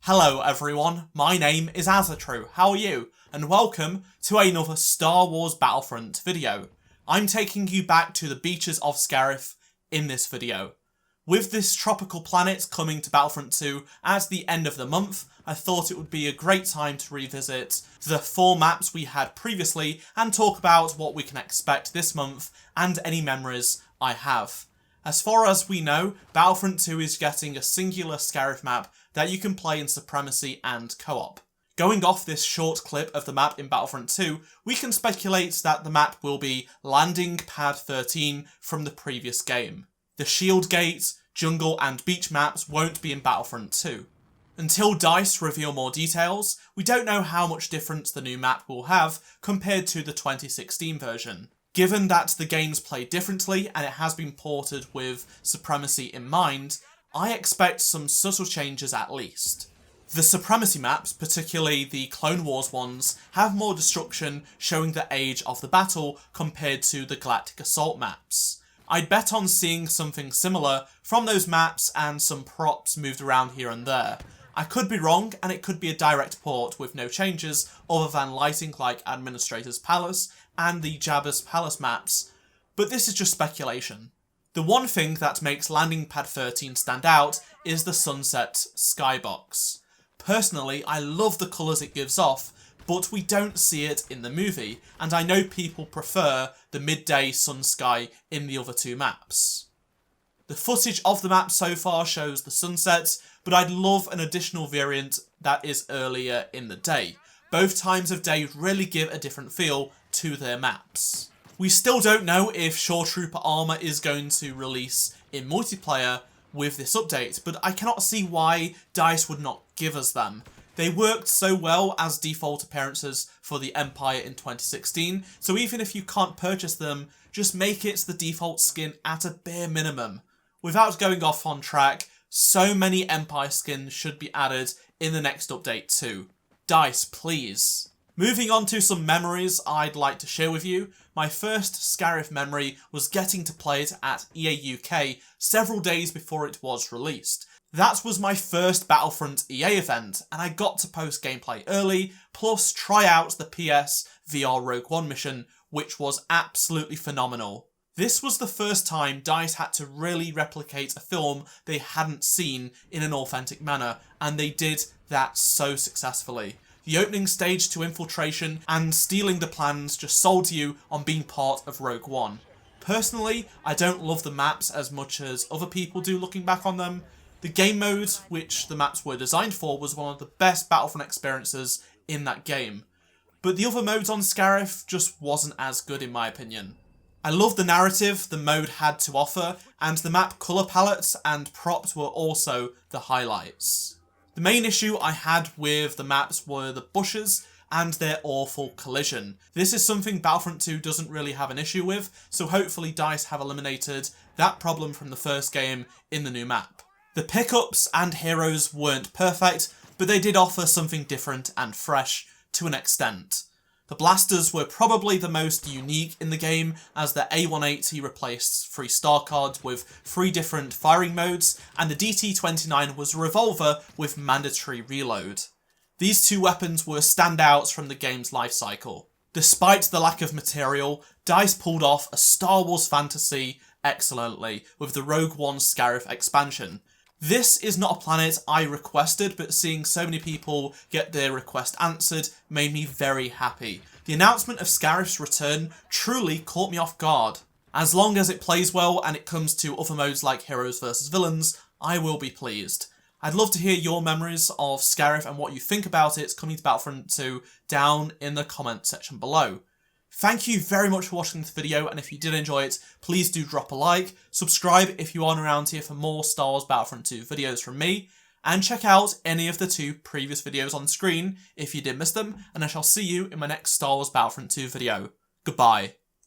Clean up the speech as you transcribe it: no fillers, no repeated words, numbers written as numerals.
Hello everyone, my name is Azatru, how are you? And welcome to another Star Wars Battlefront video. I'm taking you back to the beaches of Scarif in this video. With this tropical planet coming to Battlefront 2 at the end of the month, I thought it would be a great time to revisit the 4 maps we had previously and talk about what we can expect this month and any memories I have. As far as we know, Battlefront 2 is getting a singular Scarif map that you can play in Supremacy and co-op. Going off this short clip of the map in Battlefront 2, we can speculate that the map will be Landing Pad 13 from the previous game. The Shield Gate, Jungle and Beach maps won't be in Battlefront 2. Until DICE reveal more details, we don't know how much difference the new map will have compared to the 2016 version. Given that the games play differently and it has been ported with Supremacy in mind, I expect some subtle changes at least. The Supremacy maps, particularly the Clone Wars ones, have more destruction showing the age of the battle compared to the Galactic Assault maps. I'd bet on seeing something similar from those maps and some props moved around here and there. I could be wrong, and it could be a direct port with no changes other than lighting like Administrator's Palace and the Jabba's Palace maps, but this is just speculation. The one thing that makes Landing Pad 13 stand out is the sunset skybox. Personally, I love the colours it gives off, but we don't see it in the movie, and I know people prefer the midday sun sky in the other 2 maps. The footage of the map so far shows the sunset, but I'd love an additional variant that is earlier in the day. Both times of day really give a different feel to their maps. We still don't know if Shore Trooper armour is going to release in multiplayer with this update, but I cannot see why DICE would not give us them. They worked so well as default appearances for the Empire in 2016, so even if you can't purchase them, just make it the default skin at a bare minimum. Without going off on track, so many Empire skins should be added in the next update too. DICE, please. Moving on to some memories I'd like to share with you. My first Scarif memory was getting to play it at EA UK several days before it was released. That was my first Battlefront EA event, and I got to post gameplay early, plus try out the PS VR Rogue One mission, which was absolutely phenomenal. This was the first time DICE had to really replicate a film they hadn't seen in an authentic manner, and they did that so successfully. The opening stage to infiltration and stealing the plans just sold you on being part of Rogue One. Personally, I don't love the maps as much as other people do looking back on them. The game mode, which the maps were designed for, was one of the best Battlefront experiences in that game. But the other modes on Scarif just wasn't as good in my opinion. I love the narrative the mode had to offer, and the map colour palettes and props were also the highlights. The main issue I had with the maps were the bushes and their awful collision. This is something Battlefront 2 doesn't really have an issue with, so hopefully DICE have eliminated that problem from the first game in the new map. The pickups and heroes weren't perfect, but they did offer something different and fresh to an extent. The blasters were probably the most unique in the game, as the A180 replaced 3 star cards with 3 different firing modes, and the DT-29 was a revolver with mandatory reload. These 2 weapons were standouts from the game's lifecycle. Despite the lack of material, DICE pulled off a Star Wars fantasy excellently with the Rogue One Scarif expansion. This is not a planet I requested, but seeing so many people get their request answered made me very happy. The announcement of Scarif's return truly caught me off guard. As long as it plays well and it comes to other modes like Heroes vs Villains, I will be pleased. I'd love to hear your memories of Scarif and what you think about it coming to Battlefront 2 down in the comment section below. Thank you very much for watching this video, and if you did enjoy it, please do drop a like, subscribe if you aren't around here for more Star Wars Battlefront 2 videos from me, and check out any of the 2 previous videos on screen if you did miss them, and I shall see you in my next Star Wars Battlefront 2 video. Goodbye.